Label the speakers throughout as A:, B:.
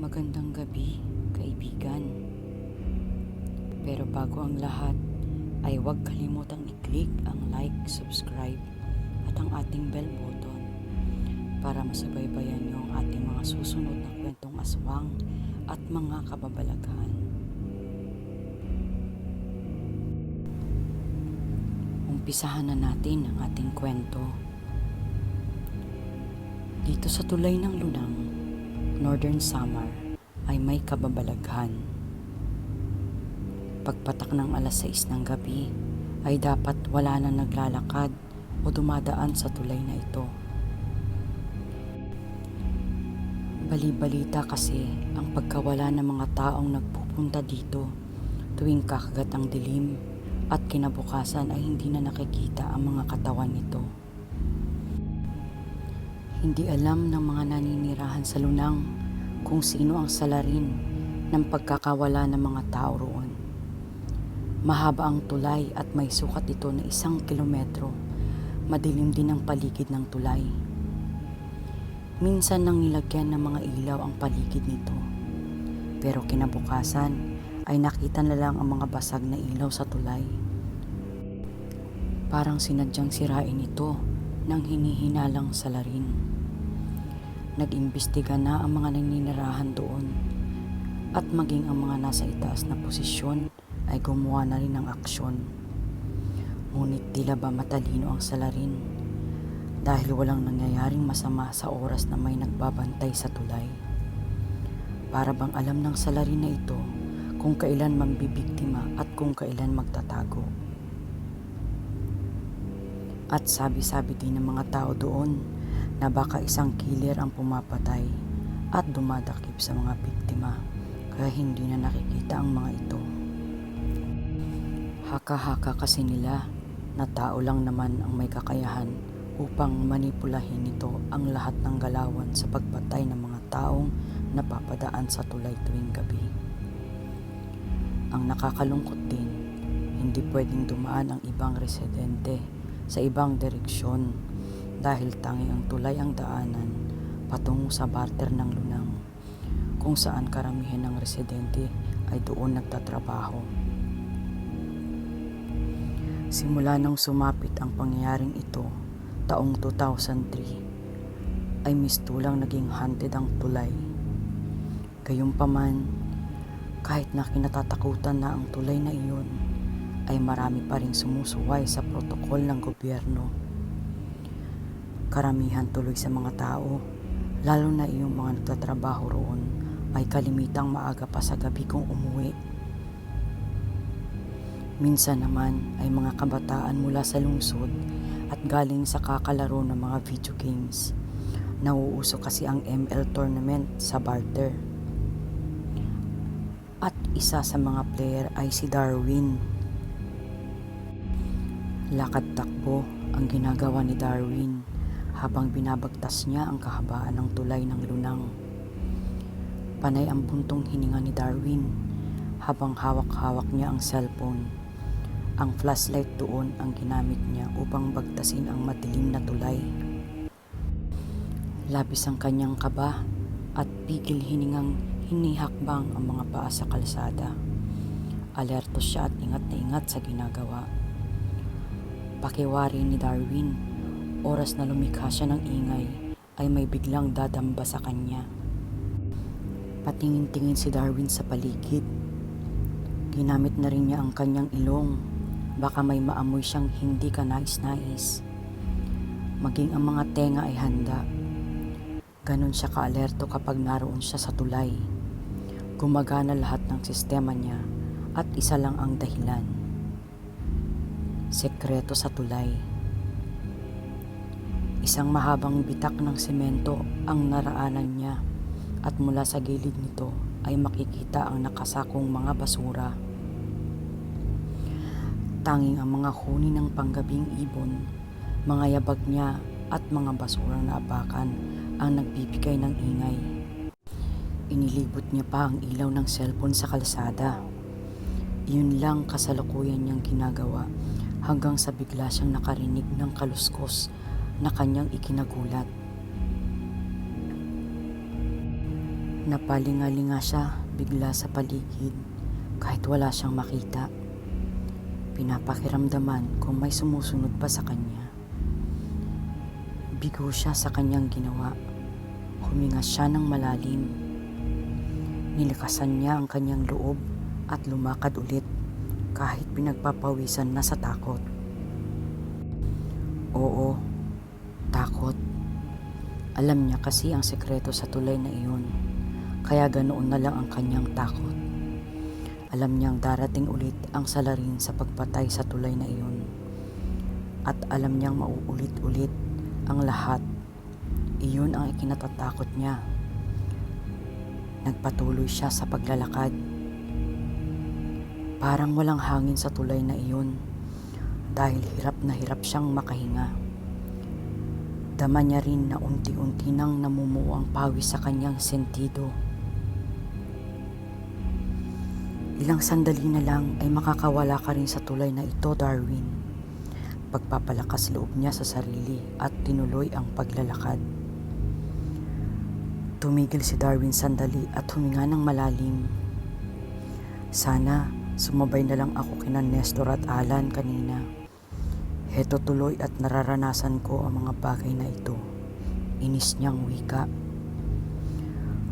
A: Magandang gabi, kaibigan. Pero bago ang lahat, ay huwag kalimutang i-click ang like, subscribe at ang ating bell button para masubaybayan niyo ang ating mga susunod na kwentong aswang at mga kababalaghan. Umpisahan na natin ang ating kwento. Dito sa tulay ng lunang, Northern Samar ay may kababalaghan. Pagpatak ng alas 6 ng gabi ay dapat wala na naglalakad o dumadaan sa tulay na ito. Bali-balita kasi ang pagkawala ng mga taong nagpupunta dito tuwing kakagat ang dilim at kinabukasan ay hindi na nakikita ang mga katawan nito. Hindi alam ng mga naninirahan sa lunang kung sino ang salarin ng pagkakawala ng mga tao roon. Mahaba ang tulay at may sukat ito na 1 kilometro. Madilim din ang paligid ng tulay. Minsan nang nilagyan ng mga ilaw ang paligid nito. Pero kinabukasan ay nakita na lang ang mga basag na ilaw sa tulay. Parang sinadyang sirain ito ng hinihinalang salarin. Nag-imbestiga na ang mga naninirahan doon at maging ang mga nasa itaas na posisyon ay gumawa na rin ng aksyon. Ngunit tila ba matalino ang salarin dahil walang nangyayaring masama sa oras na may nagbabantay sa tulay. Para bang alam ng salarin na ito kung kailan mambibiktima at kung kailan magtatago. At sabi-sabi din ng mga tao doon na baka isang killer ang pumapatay at dumadakip sa mga biktima kaya hindi na nakikita ang mga ito. Haka-haka kasi nila na tao lang naman ang may kakayahan upang manipulahin nito ang lahat ng galawan sa pagpatay ng mga taong napapadaan sa tulay tuwing gabi. Ang nakakalungkot din, hindi pwedeng dumaan ang ibang residente sa ibang direksyon dahil tanging ang tulay ang daanan patungo sa barter ng lunang kung saan karamihan ng residente ay doon nagtatrabaho. Simula nang sumapit ang pangyayaring ito taong 2003 ay mistulang naging haunted ang tulay. Gayunpaman, kahit na kinatatakutan na ang tulay na iyon, ay marami pa rin sumusuway sa protokol ng gobyerno. Karamihan tuloy sa mga tao, lalo na iyong mga nagtatrabaho roon, ay kalimitang maaga pa sa gabi kung umuwi. Minsan naman ay mga kabataan mula sa lungsod at galing sa kakalaro ng mga video games. Nauuso kasi ang ML tournament sa barter. At isa sa mga player ay si Darwin. Lakad-takbo ang ginagawa ni Darwin habang binabagtas niya ang kahabaan ng tulay ng lunang. Panay ang buntong hininga ni Darwin habang hawak-hawak niya ang cellphone. Ang flashlight doon ang ginamit niya upang bagtasin ang madilim na tulay. Labis ang kanyang kaba at pigil hiningang hinihakbang ang mga paa sa kalsada. Alerto siya at ingat na ingat sa ginagawa. Pakiwari ni Darwin, oras na lumikha siya ng ingay ay may biglang dadamba sa kanya. Patingin-tingin si Darwin sa paligid. Ginamit na rin niya ang kanyang ilong, baka may maamoy siyang hindi kanais-nais. Maging ang mga tenga ay handa. Ganon siya kaalerto kapag naroon siya sa tulay. Gumagana lahat ng sistema niya at isa lang ang dahilan. Sekreto sa tulay. Isang mahabang bitak ng semento ang naraanan niya at mula sa gilid nito ay makikita ang nakasakong mga basura. Tanging ang mga huni ng panggabing ibon, mga yabag niya at mga basura na apakan ang nagbibigay ng ingay. Inilibot niya pa ang ilaw ng cellphone sa kalsada. Iyon lang kasalukuyan niyang ginagawa hanggang sa bigla siyang nakarinig ng kaluskos na kanyang ikinagulat. Napalingalinga siya bigla sa paligid kahit wala siyang makita. Pinapakiramdaman kung may sumusunod pa sa kanya. Bigo siya sa kanyang ginawa. Huminga siya ng malalim. Nilakasan niya ang kanyang loob at lumakad ulit kahit pinagpapawisan na sa takot. Oo, takot. Alam niya kasi ang sekreto sa tulay na iyon, kaya ganoon na lang ang kanyang takot. Alam niyang darating ulit ang salarin sa pagpatay sa tulay na iyon. At alam niyang mauulit-ulit ang lahat. Iyon ang ikinatatakot niya. Nagpatuloy siya sa paglalakad. Parang walang hangin sa tulay na iyon dahil hirap na hirap siyang makahinga. Dama niya rin na unti-unti nang namumuo ang pawis sa kanyang sentido. Ilang sandali na lang ay makakawala ka rin sa tulay na ito, Darwin. Pagpapalakas loob niya sa sarili at tinuloy ang paglalakad. Tumigil si Darwin sandali at huminga ng malalim. Sana sumabay na lang ako kina Nestor at Alan kanina. Heto tuloy at nararanasan ko ang mga bagay na ito. Inis niyang wika.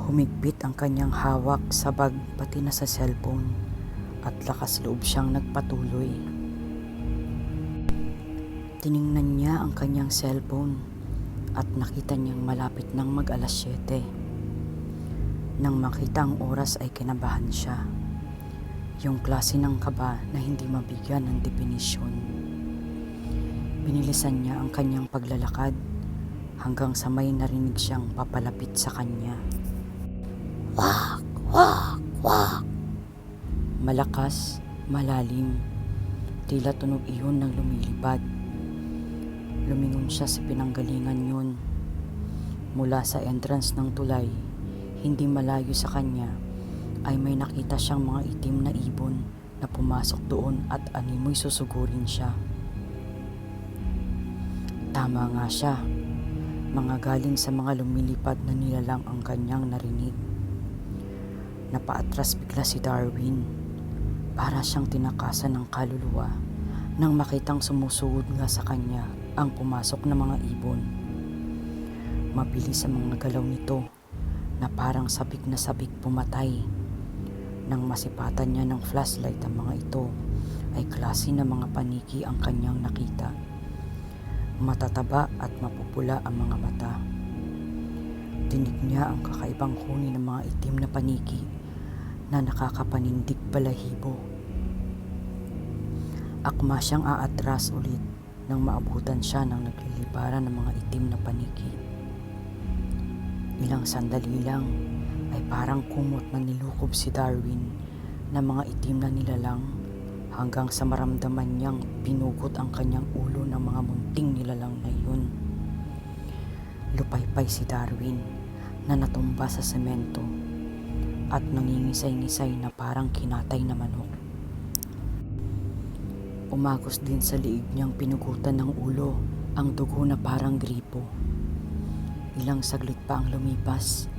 A: Humigpit ang kanyang hawak sa bag pati na sa cellphone at lakas loob siyang nagpatuloy. Tiningnan niya ang kanyang cellphone at nakita niyang malapit nang mag-alas 7. Nang makita ang oras ay kinabahan siya. Yung klase ng kaba na hindi mabigyan ng definisyon. Binilisan niya ang kanyang paglalakad hanggang sa may narinig siyang papalapit sa kanya. Wak! Wak! Wak! Malakas, malalim, tila tunog iyon ng lumilipad. Lumingon siya sa pinanggalingan yun. Mula sa entrance ng tulay, hindi malayo sa kanya, ay may nakita siyang mga itim na ibon na pumasok doon at animoy susugurin siya. Tama nga siya, mga galing sa mga lumilipad na nilalang ang kanyang narinig. Napaatras bigla si Darwin, para siyang tinakasan ng kaluluwa nang makitang sumusugod nga sa kanya ang pumasok na mga ibon. Mabilis ang mga galaw nito na parang sabik na sabik pumatay. Nang masipatan niya ng flashlight ang mga ito, ay klase na mga paniki ang kanyang nakita. Matataba at mapupula ang mga mata. Dinig niya ang kakaibang huni ng mga itim na paniki na nakakapanindig balahibo. Akma siyang aatras ulit nang maabutan siya ng nagliliparan ng mga itim na paniki. Ilang sandali lang ay parang kumot na nilukob si Darwin na mga itim na nilalang hanggang sa maramdaman niyang pinugot ang kanyang ulo ng mga munting nilalang na yun. Lupaypay si Darwin na natumba sa semento at nangingisay-ngisay na parang kinatay na manok. Umagos din sa liig niyang pinugutan ng ulo ang dugo na parang gripo. Ilang saglit pa ang lumipas,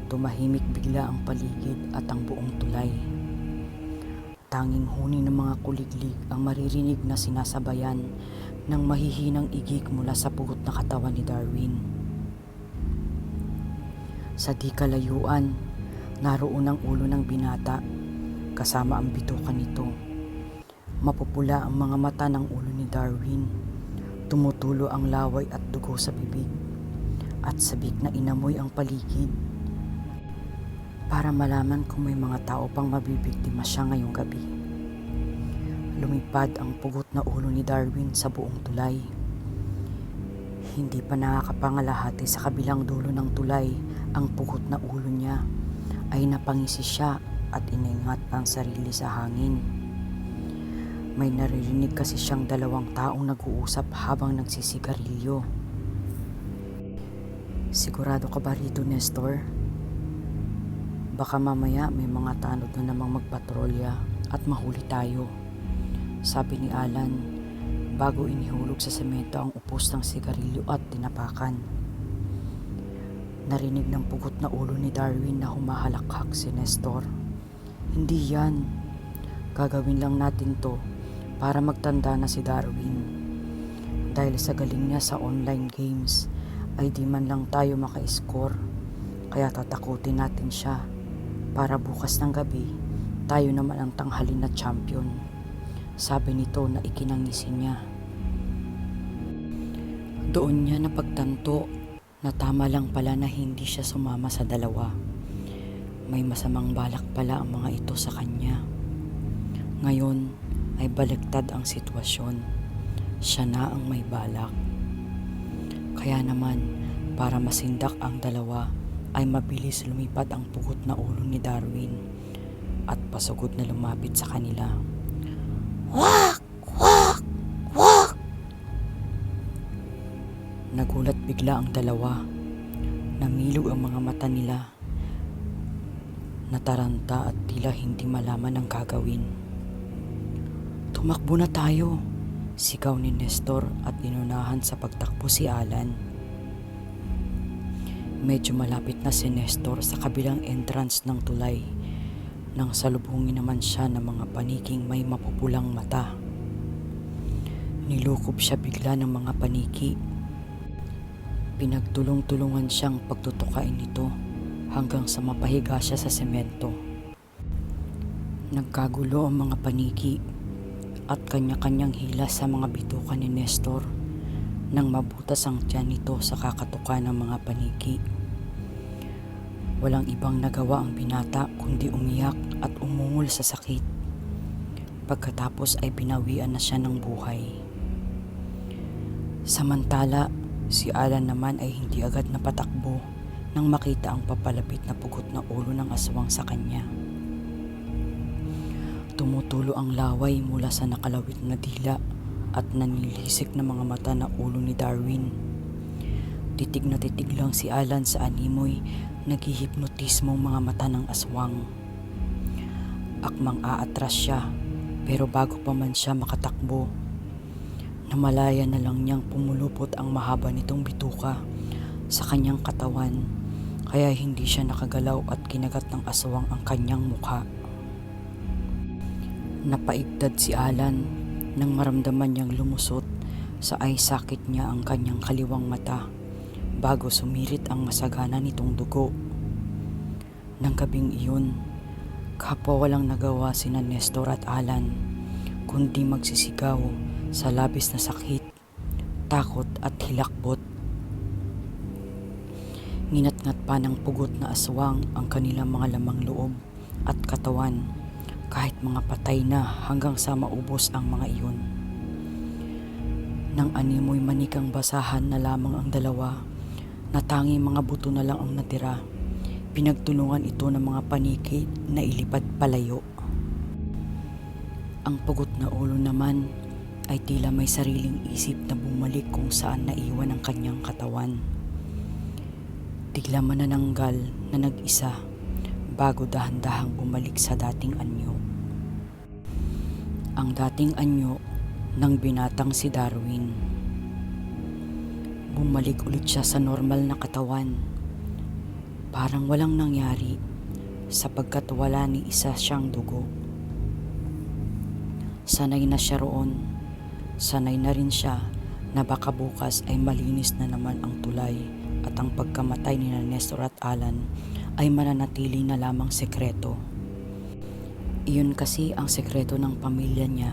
A: tumahimik bigla ang paligid at ang buong tulay. Tanging huni ng mga kuliglig ang maririnig na sinasabayan ng mahihinang igik mula sa pugot na katawan ni Darwin. Sa di kalayuan, naroon ang ulo ng binata kasama ang bituka nito. Mapupula ang mga mata ng ulo ni Darwin. Tumutulo ang laway at dugo sa bibig at sabik na inamoy ang paligid para malaman kung may mga tao pang mabibiktima siya ngayong gabi. Lumipad ang pugot na ulo ni Darwin sa buong tulay. Hindi pa nakakapangalahati sa kabilang dulo ng tulay ang pugot na ulo niya ay napangisi siya at iningat ang sarili sa hangin. May naririnig kasi siyang dalawang taong nag-uusap habang nagsisigarilyo. Sigurado ka ba rito, Nestor? Baka mamaya may mga tanod na namang magpatrolya at mahuli tayo, sabi ni Alan bago inihulog sa semento ang upos ng sigarilyo at tinapakan. Narinig ng pugot na ulo ni Darwin na humahalakhak si Nestor. Hindi yan. Gagawin lang natin to para magtanda na si Darwin. Dahil sa galing niya sa online games ay di man lang tayo maka-score. Kaya tatakutin natin siya para bukas ng gabi tayo naman ang tanghalin na champion. Sabi nito na ikinangisi niya. Doon niya napagtanto na tama lang pala na hindi siya sumama sa dalawa. May masamang balak pala ang mga ito sa kanya. Ngayon ay baliktad ang sitwasyon. Siya na ang may balak. Kaya naman, para masindak ang dalawa, ay mabilis lumipad ang pugot na ulo ni Darwin at pasugod na lumapit sa kanila. Wak! Wak! Wak! Nagulat bigla ang dalawa. Namilog ang mga mata nila. Nataranta at tila hindi malaman ang gagawin. Tumakbo na tayo, sigaw ni Nestor at inunahan sa pagtakbo si Alan. Medyo malapit na si Nestor sa kabilang entrance ng tulay nang salubungin naman siya ng mga paniking may mapupulang mata. Nilukob siya bigla ng mga paniki. Pinagtulong-tulungan siyang pagtutukain nito hanggang sa mapahiga siya sa semento. Nagkagulo ang mga paniki at kanya-kanyang hila sa mga bituka ni Nestor nang mabutas ang tiyan nito sa kakatukan ng mga paniki. Walang ibang nagawa ang binata kundi umiyak at umungol sa sakit. Pagkatapos ay binawian na siya ng buhay. Samantala, si Alan naman ay hindi agad napatakbo nang makita ang papalapit na pugot na ulo ng aswang sa kanya. Tumutulo ang laway mula sa nakalawit na dila at nanilisik na mga mata na ulo ni Darwin. Titig na titig lang si Alan sa animoy naghihipnotismong mga mata ng aswang. Akmang aatras siya, pero bago pa man siya makatakbo, namalaya na lang niyang pumulupot ang mahaba nitong bituka sa kanyang katawan, kaya hindi siya nakagalaw at kinagat ng aswang ang kanyang mukha. Napaigtad si Alan nang maramdaman niyang lumusot sa eye socket niya ang kanyang kaliwang mata bago sumirit ang masagana nitong dugo. Nang gabing iyon, kapwa walang nagawa sina Nestor at Alan kundi magsisigaw sa labis na sakit, takot at hilakbot. Nginat-ngat pa ng pugot na aswang ang kanilang mga lamang loob at katawan kahit mga patay na hanggang sa maubos ang mga iyon. Nang animoy manikang basahan na lamang ang dalawa, na tanging mga buto na lang ang natira, pinagtulungan ito ng mga paniki na ilipad palayo. Ang pugot na ulo naman ay tila may sariling isip na bumalik kung saan naiwan ang kanyang katawan. Tigla manananggal na nag-isa bago dahan-dahang bumalik sa dating anyo. Ang dating anyo ng binatang si Darwin. Bumalik ulit siya sa normal na katawan. Parang walang nangyari sapagkat wala ni isa siyang dugo. Sanay na siya roon. Sanay na rin siya na baka bukas ay malinis na naman ang tulay at ang pagkamatay ni Nestor at Alan ay mananatili na lamang sekreto. Iyon kasi ang sekreto ng pamilya niya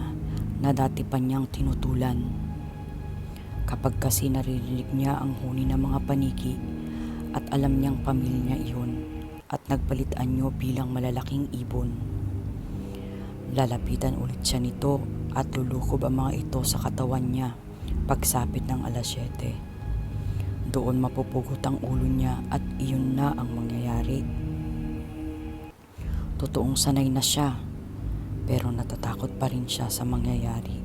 A: na dati pa niyang tinutulan. Kapag kasi naririnig niya ang huni ng mga paniki at alam niyang pamilya iyon at nagpalit anyo bilang malalaking ibon, lalapitan ulit siya nito at lulukob ang mga ito sa katawan niya pagsapit ng alas 7. Doon mapupugot ang ulo niya at iyon na ang mangyayari. Totoong sanay na siya, pero natatakot pa rin siya sa mangyayari.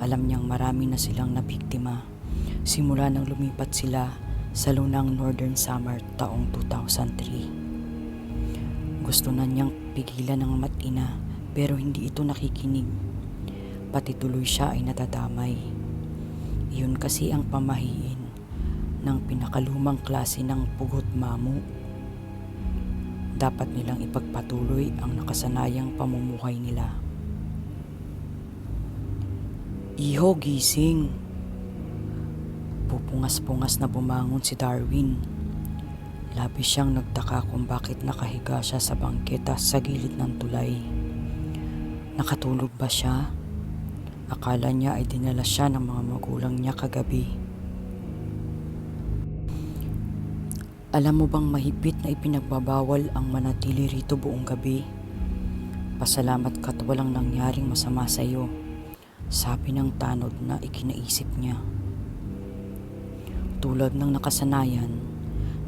A: Alam niyang marami na silang nabiktima simula nang lumipat sila sa lunang Northern Summer taong 2003. Gusto na niyang pigilan ng mat-ina pero hindi ito nakikinig. Pati tuloy siya ay natadamay. Iyon kasi ang pamahiin ng pinakalumang klase ng pugot mamo. Dapat nilang ipagpatuloy ang nakasanayang pamumuhay nila. Iho, gising! Pupungas-pungas na bumangon si Darwin. Labis siyang nagtaka kung bakit nakahiga siya sa bangketa sa gilid ng tulay. Nakatulog ba siya? Akala niya ay dinala siya ng mga magulang niya kagabi. Alam mo bang mahigpit na ipinagbabawal ang manatili rito buong gabi? Pasalamat ka't walang nangyaring masama sa iyo, sabi ng tanod na ikinaisip niya. Tulad ng nakasanayan,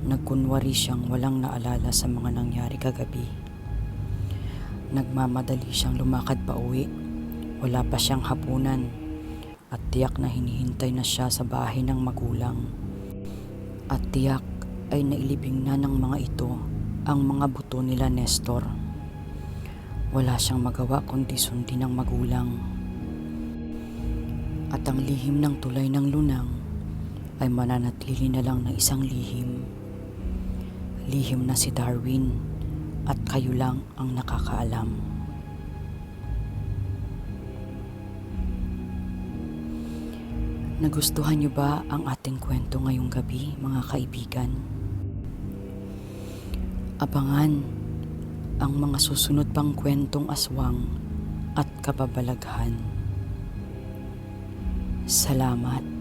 A: nagkunwari siyang walang naalala sa mga nangyari kagabi. Nagmamadali siyang lumakad pa uwi. Wala pa siyang hapunan at tiyak na hinihintay na siya sa bahay ng magulang. At tiyak ay nailibing na ng mga ito ang mga buto nila Nestor. Wala siyang magawa kundi sundin ng magulang. At ang lihim ng tulay ng lunang ay mananatili na lang na isang lihim. Lihim na si Darwin at kayo lang ang nakakaalam. Nagustuhan niyo ba ang ating kwento ngayong gabi, mga kaibigan? Abangan ang mga susunod pang kwentong aswang at kababalaghan. Salamat.